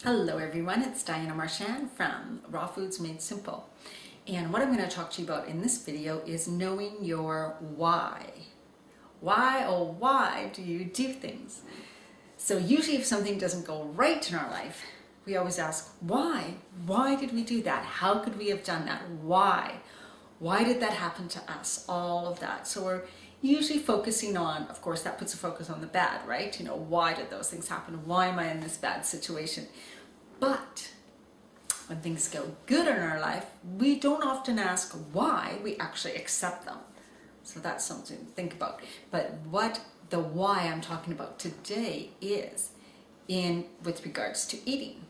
Hello everyone, it's Diana Marchand from Raw Foods Made Simple. And what I'm going to talk to you about in this video is knowing your why. Why, oh why do you do things? So usually if something doesn't go right in our life, we always ask, why? Why did we do that? How could we have done that? Why? Why did that happen to us? All of that. So we're usually focusing on, of course, that puts a focus on the bad, right? You know, why did those things happen? Why am I in this bad situation? But when things go good in our life, we don't often ask why, we actually accept them. So that's something to think about. But what the why I'm talking about today is with regards to eating.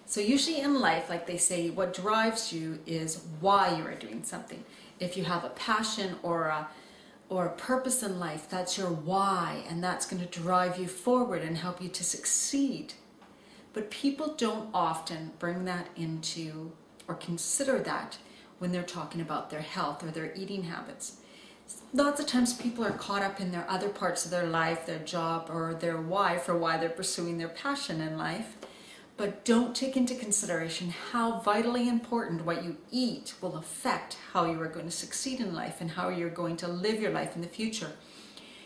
So usually in life, like they say, what drives you is why you are doing something. If you have a passion or a purpose in life, that's your why, and that's going to drive you forward and help you to succeed. But people don't often bring that into or consider that when they're talking about their health or their eating habits. Lots of times people are caught up in their other parts of their life, their job, or their why for why they're pursuing their passion in life, but don't take into consideration how vitally important what you eat will affect how you are going to succeed in life and how you're going to live your life in the future.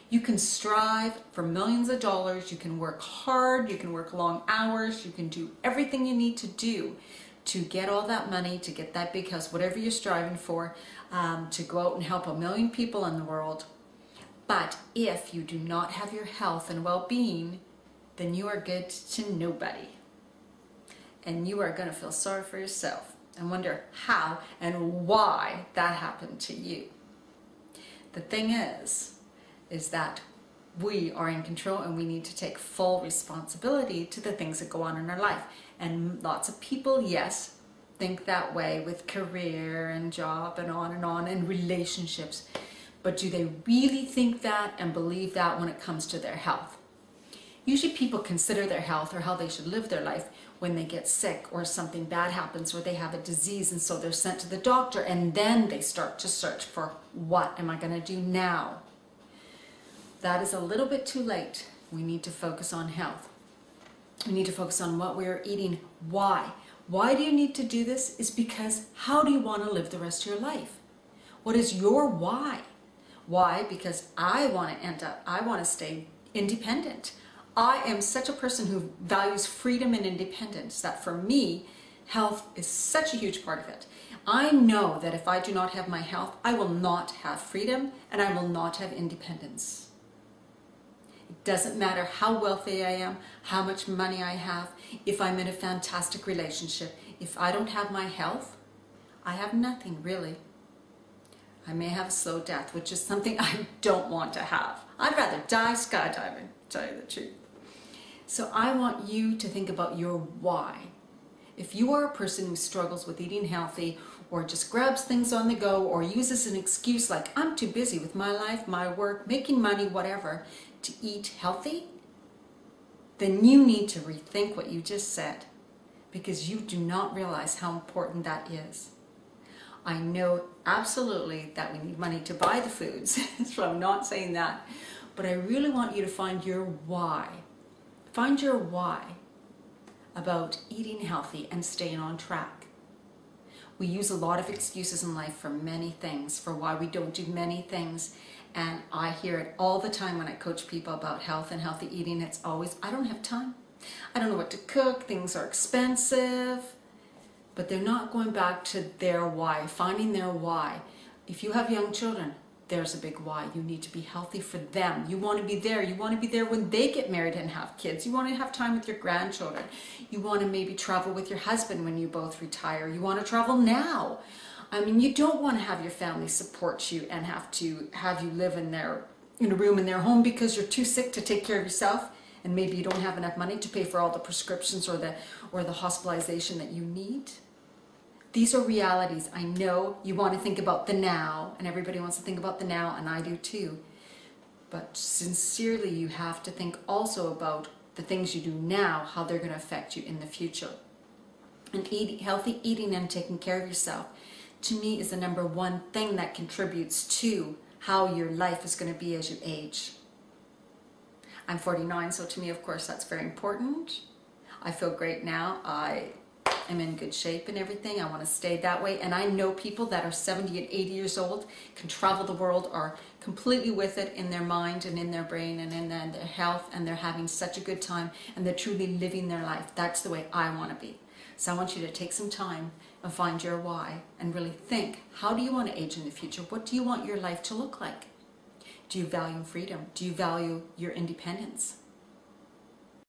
You can strive for millions of dollars, you can work hard, you can work long hours, you can do everything you need to do to get all that money, to get that big house, whatever you're striving for, to go out and help a million people in the world. But if you do not have your health and well-being, then you are good to nobody. And you are going to feel sorry for yourself and wonder how and why that happened to you. The thing is that we are in control and we need to take full responsibility to the things that go on in our life. And lots of people, yes, think that way with career and job and on and relationships. But do they really think that and believe that when it comes to their health? Usually people consider their health or how they should live their life when they get sick or something bad happens or they have a disease, and so they're sent to the doctor, and then they start to search for, what am I going to do now? That is a little bit too late. We need to focus on health. We need to focus on what we are eating. Why? Why do you need to do this? Is because how do you want to live the rest of your life? What is your why? Why? Because I want to stay independent. I am such a person who values freedom and independence that for me, health is such a huge part of it. I know that if I do not have my health, I will not have freedom and I will not have independence. It doesn't matter how wealthy I am, how much money I have, if I'm in a fantastic relationship. If I don't have my health, I have nothing really. I may have a slow death, which is something I don't want to have. I'd rather die skydiving, to tell you the truth. So I want you to think about your why. If you are a person who struggles with eating healthy or just grabs things on the go or uses an excuse like, I'm too busy with my life, my work, making money, whatever, to eat healthy, then you need to rethink what you just said, because you do not realize how important that is. I know absolutely that we need money to buy the foods, so I'm not saying that, but I really want you to find your why. Find your why about eating healthy and staying on track. We use a lot of excuses in life for many things, for why we don't do many things. And I hear it all the time when I coach people about health and healthy eating. It's always, I don't have time. I don't know what to cook. Things are expensive. But they're not going back to their why, finding their why. If you have young children, there's a big why. You need to be healthy for them. You want to be there. You want to be there when they get married and have kids. You want to have time with your grandchildren. You want to maybe travel with your husband when you both retire. You want to travel now. I mean, you don't want to have your family support you and have you live in a room in their home because you're too sick to take care of yourself, and maybe you don't have enough money to pay for all the prescriptions or the hospitalization that you need. These are realities. I know you want to think about the now, and everybody wants to think about the now, and I do too. But sincerely, you have to think also about the things you do now, how they're going to affect you in the future. And healthy eating and taking care of yourself, to me, is the number one thing that contributes to how your life is going to be as you age. I'm 49, so to me, of course, that's very important. I feel great now. I am in good shape and everything. I want to stay that way. And I know people that are 70 and 80 years old, can travel the world, are completely with it in their mind and in their brain and in their health, and they're having such a good time and they're truly living their life. That's the way I want to be. So I want you to take some time and find your why and really think, how do you want to age in the future? What do you want your life to look like? Do you value freedom? Do you value your independence?